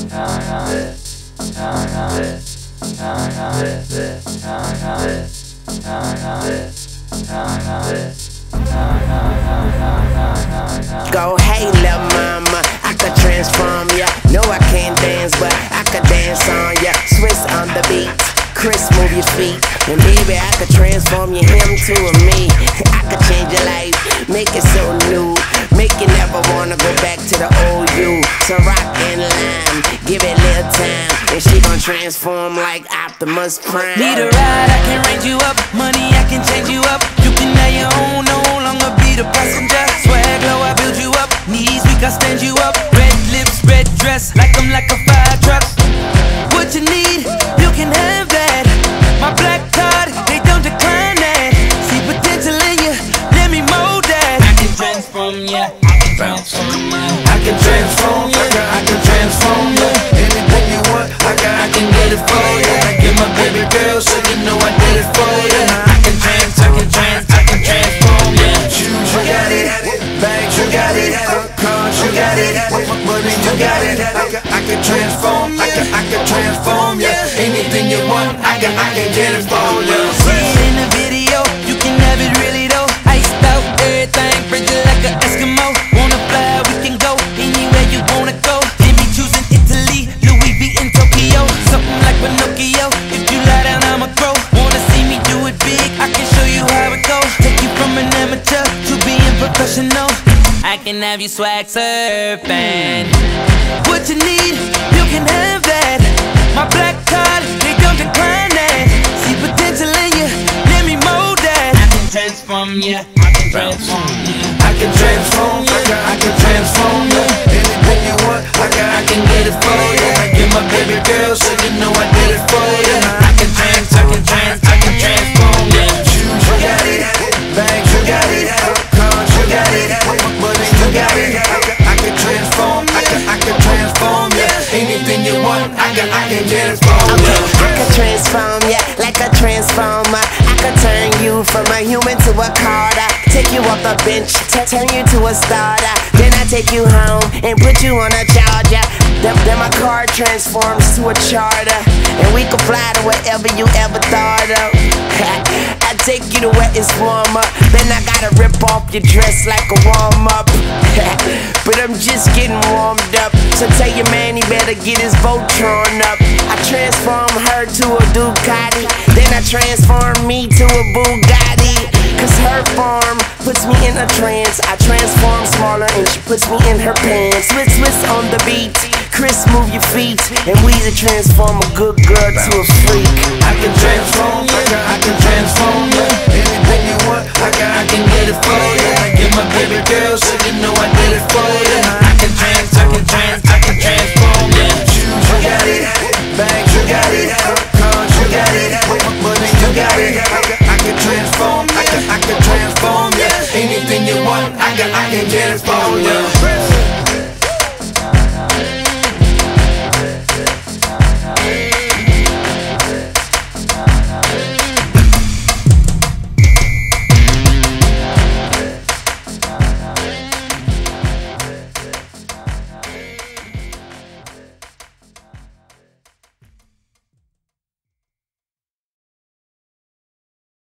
Go, hey, lil' mama, I could transform ya. No, I can't dance, but I could dance on ya. Swiss on the beat, Chris, move your feet. And baby, I could transform you, him to a me. I could change your life, make it so new. Make you never wanna go back to the old you. So rock and lime, give it a little time, and she gon' transform like Optimus Prime. Need a ride, I can range you up. Money, I can change you up. You can have your own, no longer be the passenger. Swag low, I build you up. Knees weak, I stand you up. Red lips, red dress, like I'm like a fire truck. What you need, you can have that. My black card, they don't decline that. See potential in you, let me mold that. I can transform ya, I can transform ya. I can transform ya, I can transform ya. Anything you want, I can get it for ya. I get my baby girl, so you know I did it for ya. I can transform ya. Shoes, you got it. Bags, you got it. Cars, you got it. Money, you got it. I can transform ya, I can transform ya. Anything you want, I can get it for ya. See it in the video, you can have it really though. Iced out, everything, frigid like an Eskimo. Wanna fly, we can go anywhere you wanna go. Jimmy choosing Italy, Louis V in Tokyo. Something like Pinocchio, if you lie down I'ma grow. Wanna see me do it big, I can show you how it goes. Take you from an amateur to being professional. I can have you swag surfing. What you need, you can have that. My black card, they don't decline that. See potential in you, let me mold that. I can transform ya, I can transform ya. I can transform ya, I can transform ya. Anything you want, I can get it for ya. I get my baby girl, so you know I did it for ya. I can transform ya. Shoes, you got it. Bags, you got it. Cars, you got it. Money, you got it. I can transform ya. Anything you want, I can get it for ya. I could transform ya like a transformer. I could turn you from a human to a Carter. Take you off the bench, turn you to a starter. Then I take you home and put you on a charger. Then my car transforms to a charter, and we can fly to wherever you ever thought of. I take you to where it's warmer. Then I gotta rip off your dress like a warm-up. But I'm just getting warmed up, so tell your man he better get his Voltron up. I transform her to a Ducati, then I transform me to a Bugatti. Cause her form puts me in a trance. I transform smaller and she puts me in her pants. Swiss on the beat, Chris, move your feet, and we to transform a good girl to a freak. I can transform ya, I can transform ya. Anything you want, I can get it for ya. I get my baby girl, so you know I did it for ya. I can transform ya. Shoes, you got it. Bags, you got it. Cars, you got it. Money, you got it. I can transform ya. Anything you want, I can get it for ya.